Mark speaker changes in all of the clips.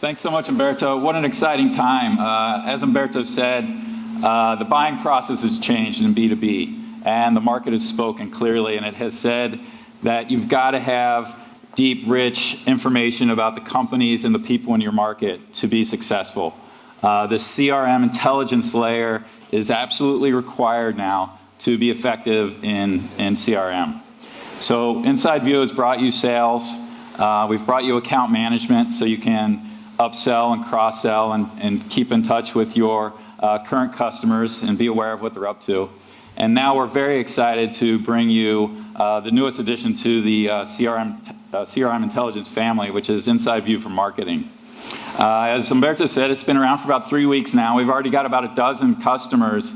Speaker 1: Thanks so much, Umberto. What an exciting time. As Umberto said, the buying process has changed in B2B, and the market has spoken clearly, and it has said that you've got to have deep, rich information about the companies and the people in your market to be successful. The CRM intelligence layer is absolutely required now to be effective in CRM. So InsideView has brought you sales. We've brought you account management so you can upsell and cross-sell and keep in touch with your current customers and be aware of what they're up to. And now we're very excited to bring you the newest addition to the CRM intelligence family, which is InsideView for marketing. As Umberto said, it's been around for about 3 weeks now. We've already got about a dozen customers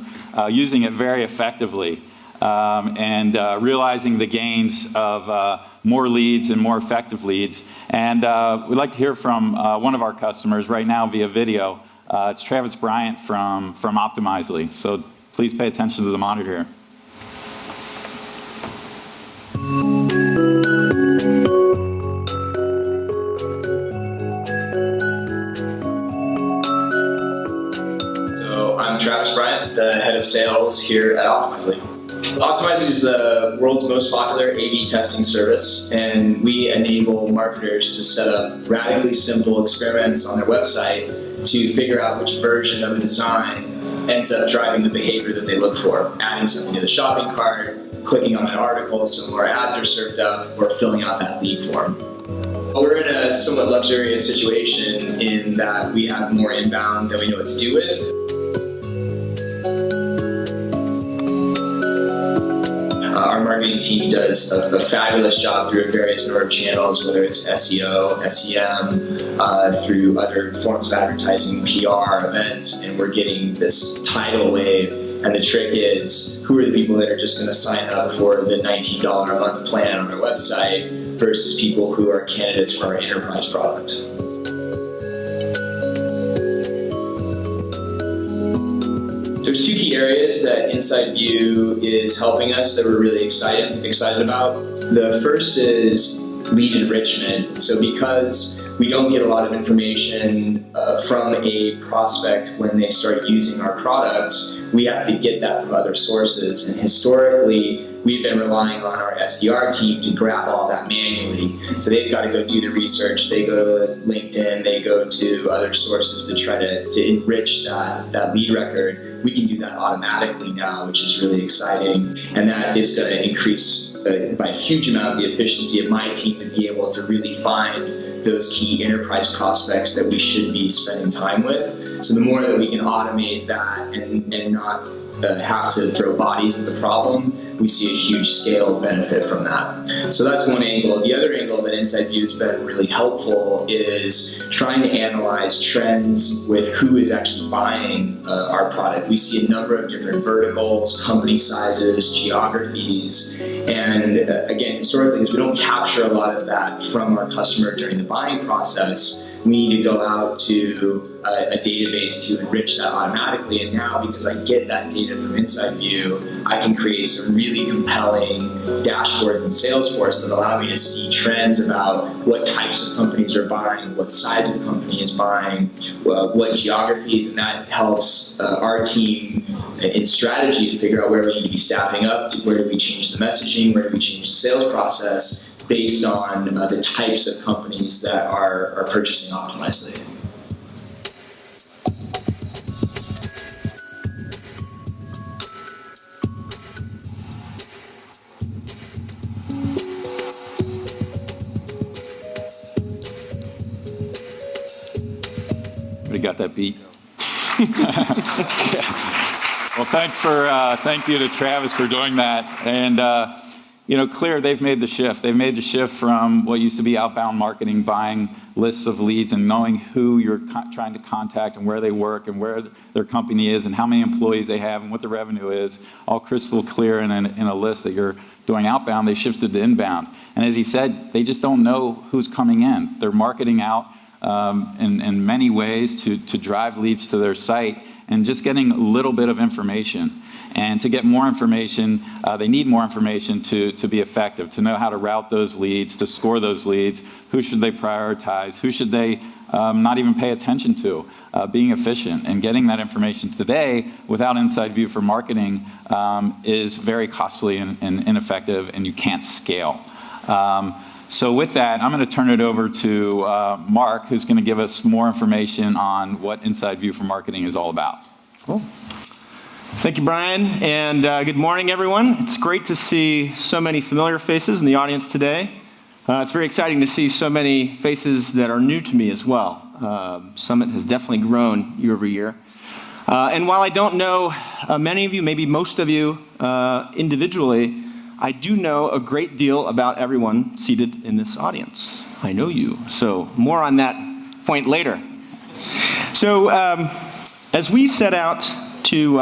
Speaker 1: using it very effectively and realizing the gains of more leads and more effective leads. And we'd like to hear from one of our customers right now via video. It's Travis Bryant from Optimizely. So please pay attention to the monitor here.
Speaker 2: So I'm Travis Bryant, the head of sales here at Optimizely. Optimizely is the world's most popular A/B testing service, and we enable marketers to set up radically simple experiments on their website to figure out which version of a design ends up driving the behavior that they look for. Adding something to the shopping cart, clicking on an article so more ads are served up, or filling out that lead form. We're in a somewhat luxurious situation in that we have more inbound than we know what to do with. Our marketing team does a fabulous job through various number of channels, whether it's SEO, SEM, through other forms of advertising, PR, events, and we're getting this tidal wave. And the trick is, who are the people that are just going to sign up for the $19 a month plan on our website versus people who are candidates for our enterprise product? There's two key areas that InsideView is helping us that we're really excited about. The first is lead enrichment. So because we don't get a lot of information from a prospect when they start using our products, we have to get that from other sources. And historically, we've been relying on our SDR team to grab all that manually. So they've got to go do the research, they go to LinkedIn, they go to other sources to try to enrich that lead record. We can do that automatically now, which is really exciting. And that is going to increase by a huge amount the efficiency of my team to be able to really find those key enterprise prospects that we should be spending time with. So the more that we can automate that and not have to throw bodies at the problem, we see a huge scale benefit from that. So that's one angle. The other angle that InsideView has been really helpful is trying to analyze trends with who is actually buying our product. We see a number of different verticals, company sizes, geographies, and again, historically, because we don't capture a lot of that from our customer during the buying process, we need to go out to a database to enrich that automatically. And now, because I get that data from InsideView, I can create some really compelling dashboards in Salesforce that allow me to see trends about what types of companies are buying, what size of company is buying, what geographies, and that helps our team in strategy to figure out where we need to be staffing up, where do we change the messaging, where do we change the sales process, based on the types of companies that are purchasing Optimizely.
Speaker 1: Everybody got that beat? Well, thank you to Travis for doing that. And you know, clear, they've made the shift. They've made the shift from what used to be outbound marketing, buying lists of leads and knowing who you're trying to contact and where they work and where their company is and how many employees they have and what the revenue is, all crystal clear in a list that you're doing outbound. They shifted to inbound. And as he said, they just don't know who's coming in. They're marketing out in many ways to drive leads to their site. and just getting a little bit of information. And to get more information, they need more information to be effective, to know how to route those leads, to score those leads, who should they prioritize, who should they not even pay attention to, being efficient. And getting that information today without InsideView for marketing is very costly and ineffective, and you can't scale. So with that, I'm going to turn it over to Marc, who's going to give us more information on what InsideView for marketing is all about.
Speaker 3: Cool. Thank you, Brian, and good morning, everyone. It's great to see so many familiar faces in the audience today. It's very exciting to see so many faces that are new to me as well. Summit has definitely grown year over year. And while I don't know many of you, maybe most of you individually, I do know a great deal about everyone seated in this audience. I know you, so more on that point later. So as we set out to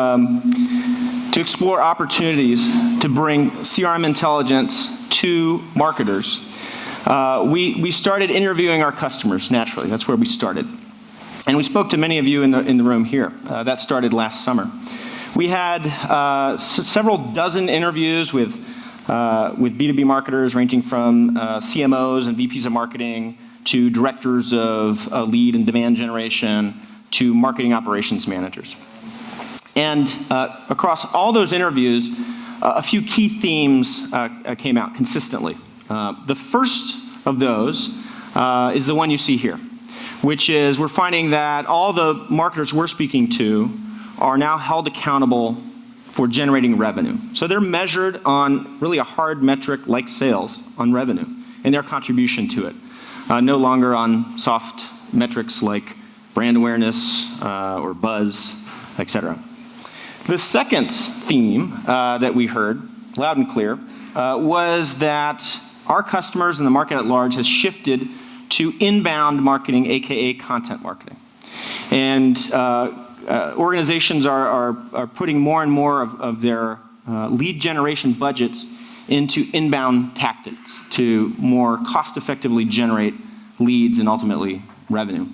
Speaker 3: explore opportunities to bring CRM intelligence to marketers, we started interviewing our customers naturally. That's where we started. And we spoke to many of you in the room here. That started last summer. We had several dozen interviews with B2B marketers ranging from CMOs and VPs of marketing to directors of lead and demand generation to marketing operations managers. And across all those interviews, a few key themes came out consistently. The first of those is the one you see here, which is we're finding that all the marketers we're speaking to are now held accountable for generating revenue. So they're measured on really a hard metric like sales on revenue and their contribution to it, no longer on soft metrics like brand awareness or buzz, etc. The second theme that we heard loud and clear was that our customers and the market at large has shifted to inbound marketing, aka content marketing. And organizations are putting more and more of their lead generation budgets into inbound tactics to more cost-effectively generate leads and ultimately revenue.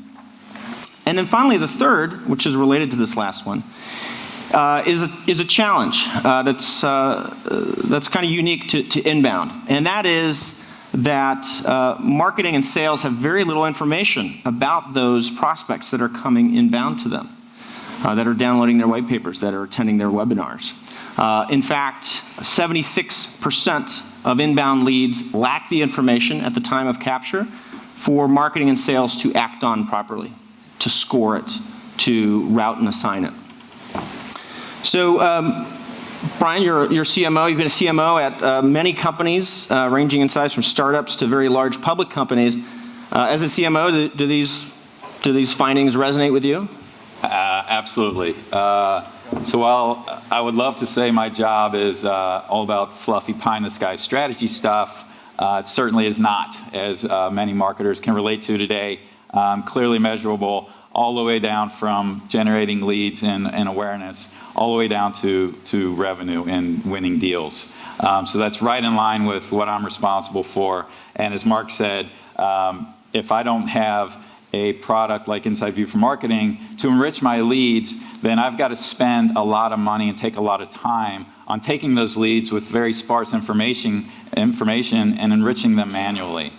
Speaker 3: And then finally, the third, which is related to this last one, is a challenge that's kind of unique to inbound, and that is that marketing and sales have very little information about those prospects that are coming inbound to them, that are downloading their white papers, that are attending their webinars. In fact, 76% of inbound leads lack the information at the time of capture for marketing and sales to act on properly, to score it, to route and assign it. So, Brian, you're CMO. You've been a CMO at many companies, ranging in size from startups to very large public companies. As a CMO, do these findings resonate with you?
Speaker 1: Absolutely. So while I would love to say my job is all about fluffy pie-in-the-sky strategy stuff, it certainly is not, as many marketers can relate to today. Clearly measurable, all the way down from generating leads and awareness, all the way down to revenue and winning deals. So that's right in line with what I'm responsible for. And as Marc said, if I don't have a product like InsideView for marketing to enrich my leads, then I've got to spend a lot of money and take a lot of time on taking those leads with very sparse information and enriching them manually.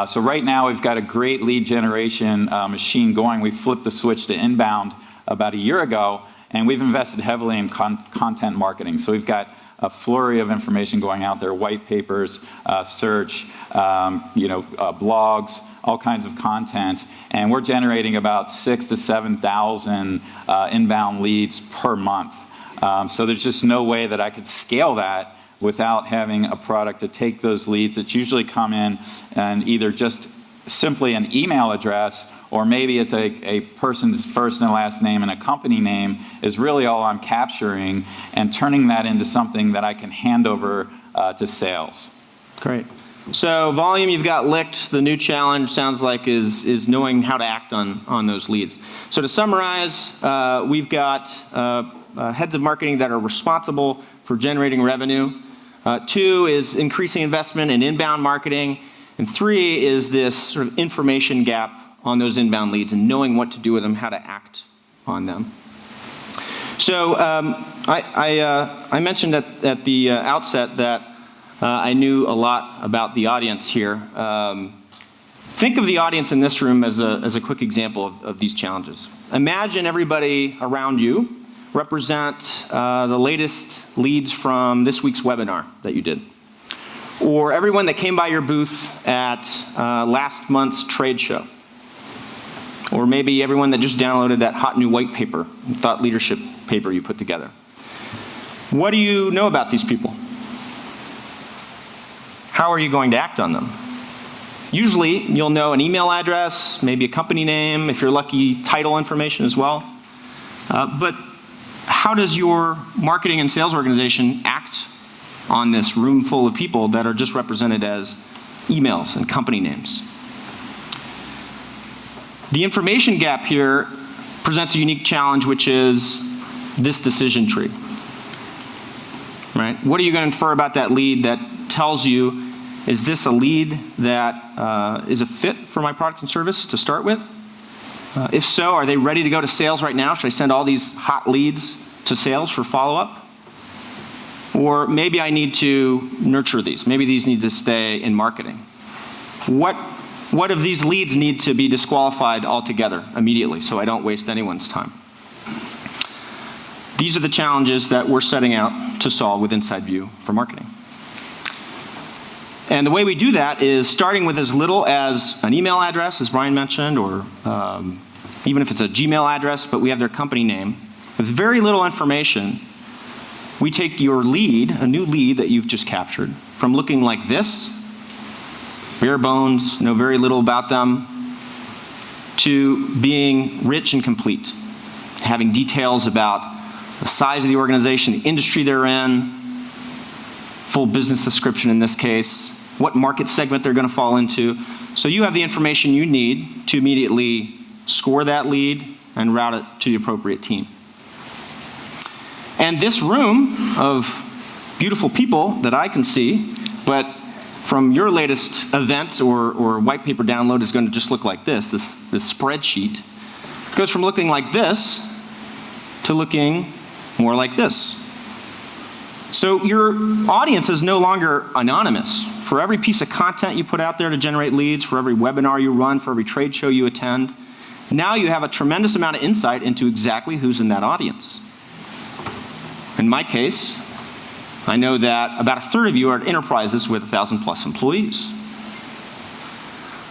Speaker 1: So right now we've got a great lead generation machine going. We flipped the switch to inbound about a year ago, and we've invested heavily in content marketing. So we've got a flurry of information going out there, white papers, search, blogs, all kinds of content, and we're generating about 6,000 to 7,000 inbound leads per month. So there's just no way that I could scale that without having a product to take those leads that usually come in and either just simply an email address, or maybe it's a person's first and last name and a company name is really all I'm capturing, and turning that into something that I can hand over to sales.
Speaker 3: Great. So volume, you've got licked. The new challenge sounds like is knowing how to act on those leads. So to summarize, we've got heads of marketing that are responsible for generating revenue. 2 is increasing investment in inbound marketing. And 3 is this sort of information gap on those inbound leads and knowing what to do with them, how to act on them. So I mentioned at the outset that I knew a lot about the audience here. Think of the audience in this room as a quick example of these challenges. Imagine everybody around you represent the latest leads from this week's webinar that you did. Or everyone that came by your booth at last month's trade show. Or maybe everyone that just downloaded that hot new white paper, thought leadership paper you put together. What do you know about these people? How are you going to act on them? Usually, you'll know an email address, maybe a company name, if you're lucky, title information as well. But how does your marketing and sales organization act on this room full of people that are just represented as emails and company names? The information gap here presents a unique challenge, which is this decision tree. Right? What are you going to infer about that lead that tells you, is this a lead that is a fit for my product and service to start with? If so, are they ready to go to sales right now? Should I send all these hot leads to sales for follow-up? Or maybe I need to nurture these. Maybe these need to stay in marketing. What of these leads need to be disqualified altogether immediately so I don't waste anyone's time? These are the challenges that we're setting out to solve with InsideView for marketing. And the way we do that is starting with as little as an email address, as Brian mentioned, or even if it's a Gmail address, but we have their company name. With very little information, we take your lead, a new lead that you've just captured, from looking like this, bare bones, know very little about them, to being rich and complete, having details about the size of the organization, the industry they're in, full business description in this case, what market segment they're going to fall into. So you have the information you need to immediately score that lead and route it to the appropriate team. And this room of beautiful people that I can see, but from your latest event or white paper download is going to just look like this spreadsheet. It goes from looking like this to looking more like this. So your audience is no longer anonymous. For every piece of content you put out there to generate leads, for every webinar you run, for every trade show you attend, now you have a tremendous amount of insight into exactly who's in that audience. In my case, I know that about a third of you are at enterprises with 1,000+ employees.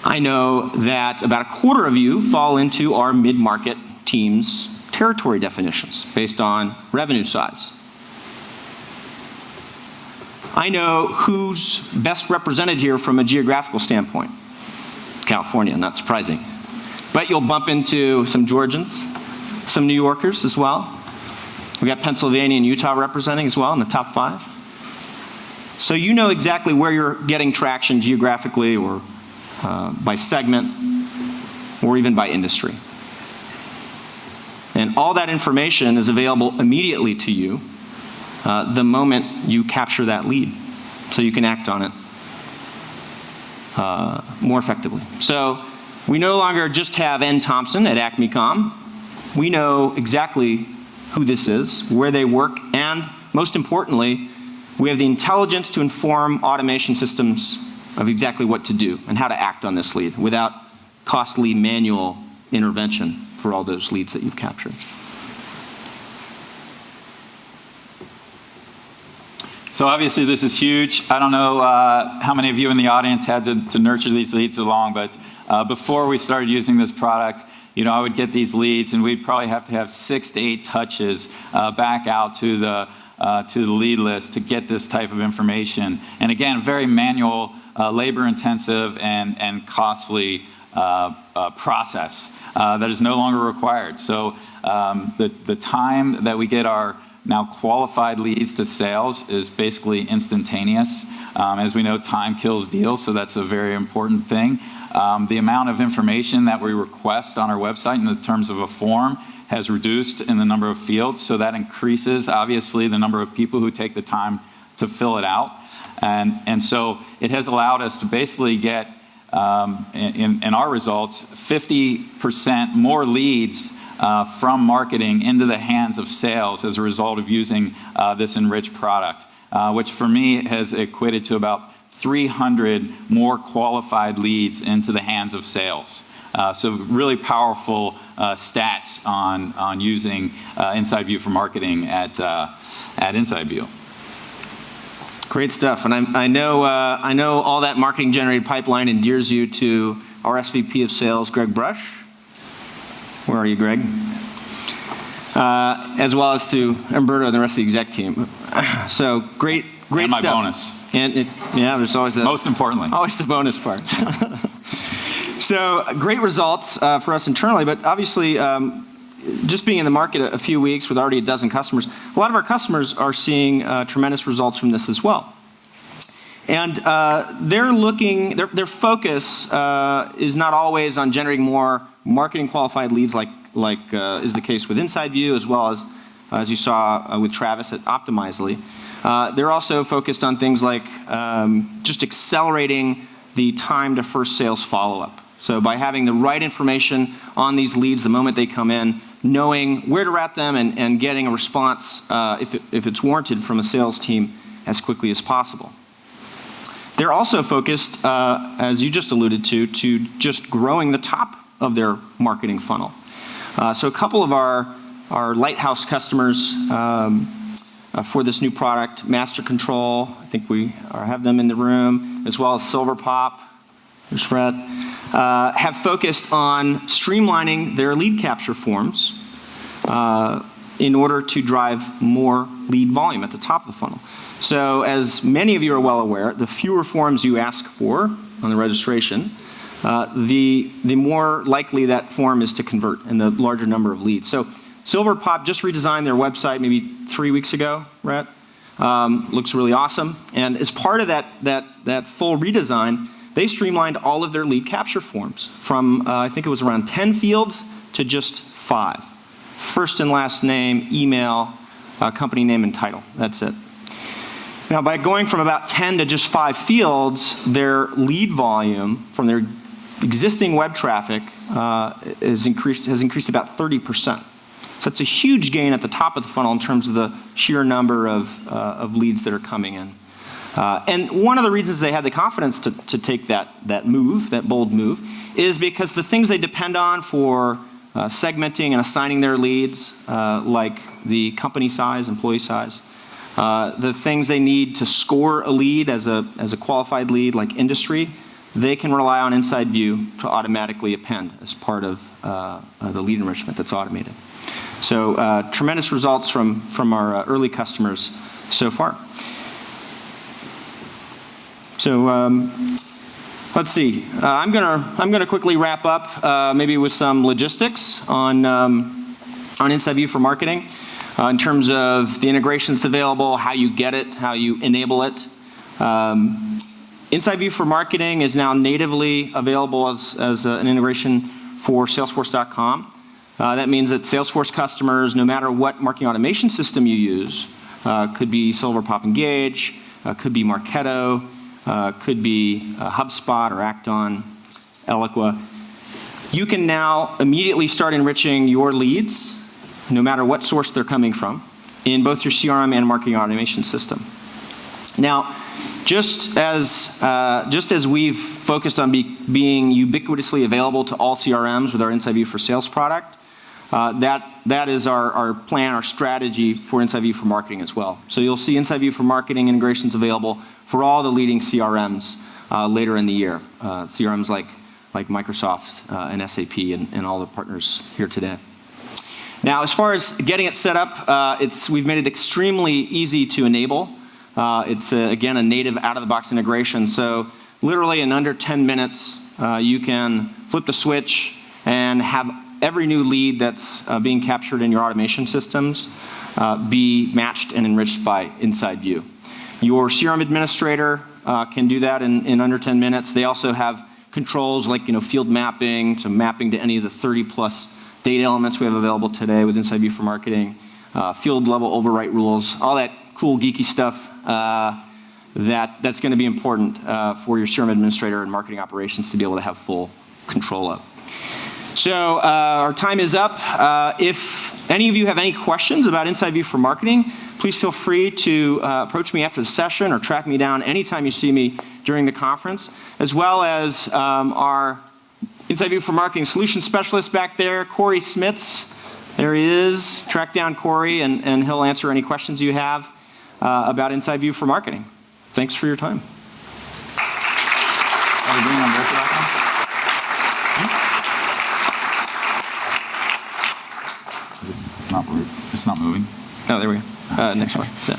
Speaker 3: I know that about a quarter of you fall into our mid-market team's territory definitions based on revenue size. I know who's best represented here from a geographical standpoint. California, not surprising. But you'll bump into some Georgians, some New Yorkers as well. We got Pennsylvania and Utah representing as well in the top 5. So you know exactly where you're getting traction geographically or by segment or even by industry. And all that information is available immediately to you the moment you capture that lead, so you can act on it more effectively. So we no longer just have N. Thompson at AcmeCom. We know exactly who this is, where they work, and most importantly, we have the intelligence to inform automation systems of exactly what to do and how to act on this lead without costly manual intervention for all those leads that you've captured.
Speaker 1: So obviously this is huge. I don't know how many of you in the audience had to nurture these leads along, but before we started using this product, I would get these leads and we'd probably have to have 6 to 8 touches back out to the lead list to get this type of information. And again, very manual, labor-intensive and costly process that is no longer required. So the time that we get our now qualified leads to sales is basically instantaneous. As we know, time kills deals, so that's a very important thing. The amount of information that we request on our website in the terms of a form has reduced in the number of fields, so that increases, obviously, the number of people who take the time to fill it out. And so it has allowed us to basically get, in our results, 50% more leads from marketing into the hands of sales as a result of using this enriched product, which for me has equated to about 300 more qualified leads into the hands of sales. So really powerful stats on using InsideView for marketing at InsideView.
Speaker 3: Great stuff, and I know all that marketing-generated pipeline endears you to our SVP of Sales, Greg Brush. Where are you, Greg? As well as to Umberto and the rest of the exec team. So great
Speaker 1: and my
Speaker 3: stuff.
Speaker 1: bonus.
Speaker 3: And yeah, there's always the
Speaker 1: most importantly,
Speaker 3: always the bonus part. So great results for us internally, but obviously. Just being in the market a few weeks with already a dozen customers, a lot of our customers are seeing tremendous results from this as well. And their focus is not always on generating more marketing qualified leads like is the case with InsideView, as well as you saw with Travis at Optimizely. They're also focused on things like just accelerating the time to first sales follow-up. So by having the right information on these leads the moment they come in, knowing where to route them and getting a response if it's warranted from a sales team as quickly as possible. They're also focused, as you just alluded to just growing the top of their marketing funnel. So a couple of our lighthouse customers for this new product, Master Control, I think we have them in the room, as well as Silver Pop, there's Fred, have focused on streamlining their lead capture forms in order to drive more lead volume at the top of the funnel. So as many of you are well aware, the fewer forms you ask for on the registration, the more likely that form is to convert and the larger number of leads. So Silver Pop just redesigned their website maybe 3 weeks ago, Rhett. Looks really awesome. And as part of that full redesign, they streamlined all of their lead capture forms from, I think it was around 10 fields to just 5. First and last name, email, company name, and title. That's it. Now, by going from about 10 to just 5 fields, their lead volume from their existing web traffic has increased about 30%. So that's a huge gain at the top of the funnel in terms of the sheer number of leads that are coming in. And one of the reasons they had the confidence to take that move, that bold move, is because the things they depend on for segmenting and assigning their leads, like the company size, employee size, the things they need to score a lead as a qualified lead, like industry, they can rely on InsideView to automatically append as part of the lead enrichment that's automated. So tremendous results from our early customers so far. So let's see. I'm gonna quickly wrap up, maybe with some logistics on InsideView for marketing, in terms of the integration that's available, how you get it, how you enable it. InsideView for marketing is now natively available as an integration for Salesforce.com. That means that Salesforce customers, no matter what marketing automation system you use, could be Silver Pop Engage, could be Marketo, could be HubSpot or Acton, Eloqua. You can now immediately start enriching your leads, no matter what source they're coming from, in both your CRM and marketing automation system. Now, just as we've focused on being ubiquitously available to all CRMs with our InsideView for Sales product, that is our plan, our strategy for InsideView for marketing as well. So you'll see InsideView for marketing integrations available for all the leading CRMs later in the year. CRMs like Microsoft and SAP and all the partners here today. Now, as far as getting it set up, we've made it extremely easy to enable. It's, again, a native out-of-the-box integration. So literally in under 10 minutes, you can flip the switch and have every new lead that's being captured in your automation systems be matched and enriched by InsideView. Your CRM administrator can do that in under 10 minutes. They also have controls like field mapping to any of the 30-plus data elements we have available today with InsideView for marketing, field level overwrite rules, all that cool geeky stuff that's going to be important for your CRM administrator and marketing operations to be able to have full control of. So our time is up. If any of you have any questions about InsideView for Marketing, please feel free to approach me after the session or track me down anytime you see me during the conference, as well as our InsideView for Marketing Solution Specialist back there, Corey Smits. There he is. Track down Corey, and he'll answer any questions you have about InsideView for Marketing. Thanks for your time.
Speaker 1: Are we bringing Umberto back on? It's not moving.
Speaker 3: Oh, there we go. Next one. Yeah.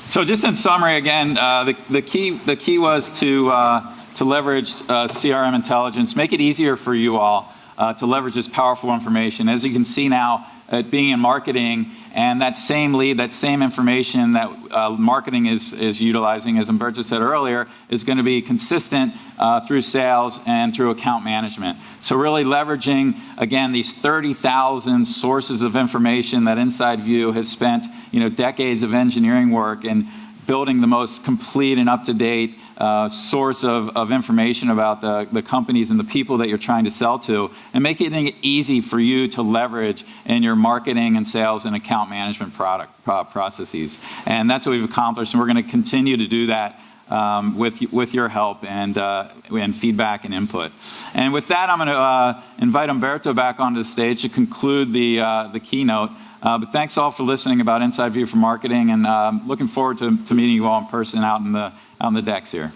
Speaker 1: So just in summary, again, the key was to leverage CRM intelligence, make it easier for you all to leverage this powerful information. As you can see now, being in marketing, and that same lead, that same information that marketing is utilizing, as Umberto said earlier, is going to be consistent through sales and through account management. So really leveraging, again, these 30,000 sources of information that InsideView has spent, decades of engineering work in building the most complete and up-to-date source of information about the companies and the people that you're trying to sell to, and making it easy for you to leverage in your marketing and sales and account management processes. And that's what we've accomplished, and we're going to continue to do that with your help and feedback and input. And with that, I'm going to invite Umberto back onto the stage to conclude the keynote. But thanks all for listening about InsideView for Marketing, and looking forward to meeting you all in person out on the decks here.